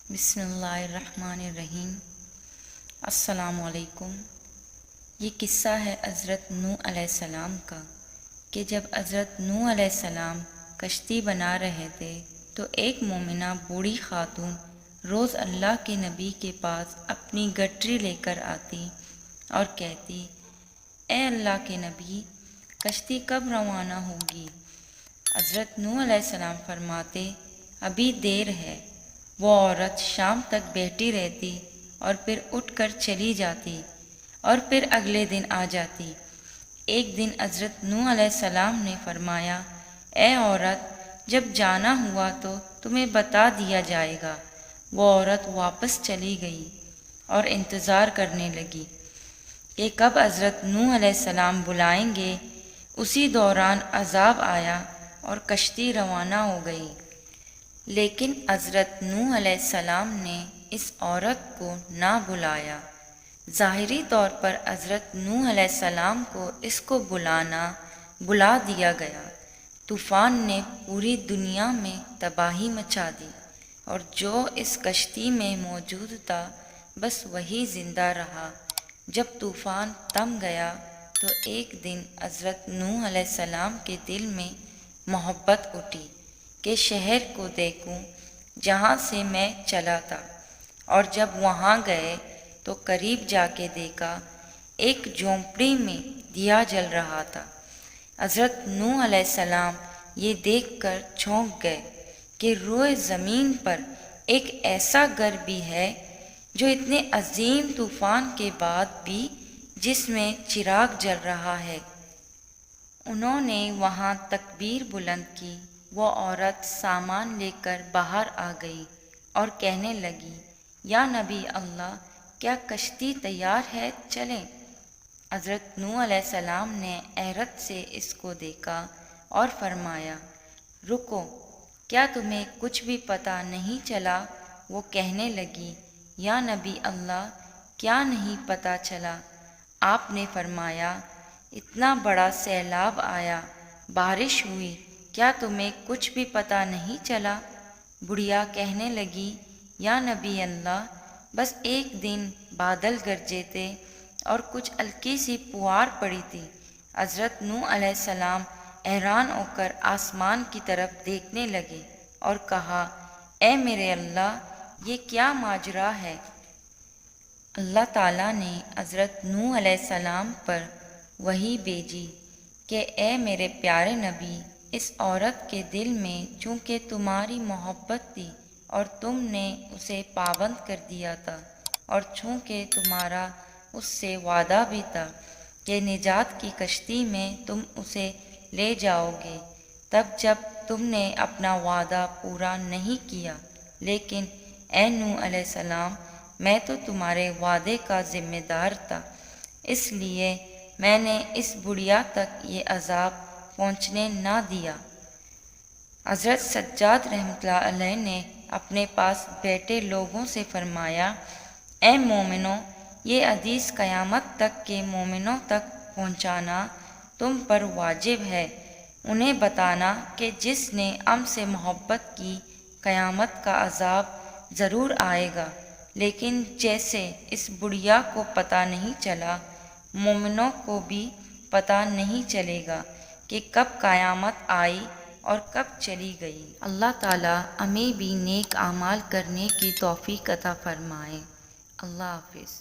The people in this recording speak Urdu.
بسم اللہ الرحمن الرحیم۔ السلام علیکم۔ یہ قصہ ہے حضرت نوح علیہ السلام کا کہ جب حضرت نوح علیہ السلام کشتی بنا رہے تھے تو ایک مومنہ بوڑھی خاتون روز اللہ کے نبی کے پاس اپنی گٹری لے کر آتی اور کہتی، اے اللہ کے نبی، کشتی کب روانہ ہوگی؟ حضرت نوح علیہ السلام فرماتے، ابھی دیر ہے۔ وہ عورت شام تک بیٹھی رہتی اور پھر اٹھ کر چلی جاتی اور پھر اگلے دن آ جاتی۔ ایک دن حضرت نوح علیہ السلام نے فرمایا، اے عورت، جب جانا ہوا تو تمہیں بتا دیا جائے گا۔ وہ عورت واپس چلی گئی اور انتظار کرنے لگی کہ کب حضرت نوح علیہ السلام بلائیں گے۔ اسی دوران عذاب آیا اور کشتی روانہ ہو گئی، لیکن حضرت نوح علیہ السلام نے اس عورت کو نہ بلایا۔ ظاہری طور پر حضرت نوح علیہ السلام کو اس کو بلا دیا گیا۔ طوفان نے پوری دنیا میں تباہی مچا دی اور جو اس کشتی میں موجود تھا بس وہی زندہ رہا۔ جب طوفان تھم گیا تو ایک دن حضرت نوح علیہ السلام کے دل میں محبت اٹھی کہ شہر کو دیکھوں جہاں سے میں چلا تھا، اور جب وہاں گئے تو قریب جا کے دیکھا ایک جھونپڑی میں دیا جل رہا تھا۔ حضرت نوح علیہ السلام یہ دیکھ کر چونک گئے کہ روئے زمین پر ایک ایسا گھر بھی ہے جو اتنے عظیم طوفان کے بعد بھی جس میں چراغ جل رہا ہے۔ انہوں نے وہاں تکبیر بلند کی۔ وہ عورت سامان لے کر باہر آ گئی اور کہنے لگی، یا نبی اللہ، کیا کشتی تیار ہے؟ چلیں۔ حضرت نوح علیہ السلام نے حیرت سے اس کو دیکھا اور فرمایا، رکو، کیا تمہیں کچھ بھی پتہ نہیں چلا؟ وہ کہنے لگی، یا نبی اللہ، کیا نہیں پتہ چلا؟ آپ نے فرمایا، اتنا بڑا سیلاب آیا، بارش ہوئی، کیا تمہیں کچھ بھی پتہ نہیں چلا؟ بڑھیا کہنے لگی، یا نبی اللہ، بس ایک دن بادل گرجے تھے اور کچھ ہلکی سی پھوار پڑی تھی۔ حضرت نوح علیہ السلام حیران ہو کر آسمان کی طرف دیکھنے لگے اور کہا، اے میرے اللہ، یہ کیا ماجرا ہے؟ اللہ تعالیٰ نے حضرت نوح علیہ السلام پر وحی بھیجی کہ اے میرے پیارے نبی، اس عورت کے دل میں چونکہ تمہاری محبت تھی اور تم نے اسے پابند کر دیا تھا، اور چونکہ تمہارا اس سے وعدہ بھی تھا کہ نجات کی کشتی میں تم اسے لے جاؤ گے، تب جب تم نے اپنا وعدہ پورا نہیں کیا، لیکن اے نوح علیہ السلام، میں تو تمہارے وعدے کا ذمہ دار تھا، اس لیے میں نے اس بڑھیا تک یہ عذاب پہنچنے نہ دیا۔ حضرت سجاد رحمۃ اللہ علیہ نے اپنے پاس بیٹھے لوگوں سے فرمایا، اے مومنوں، یہ حدیث قیامت تک کے مومنوں تک پہنچانا تم پر واجب ہے۔ انہیں بتانا کہ جس نے ہم سے محبت کی، قیامت کا عذاب ضرور آئے گا، لیکن جیسے اس بڑھیا کو پتہ نہیں چلا، مومنوں کو بھی پتہ نہیں چلے گا کہ کب قیامت آئی اور کب چلی گئی۔ اللہ تعالیٰ ہمیں بھی نیک اعمال کرنے کی توفیق عطا فرمائے۔ اللہ حافظ۔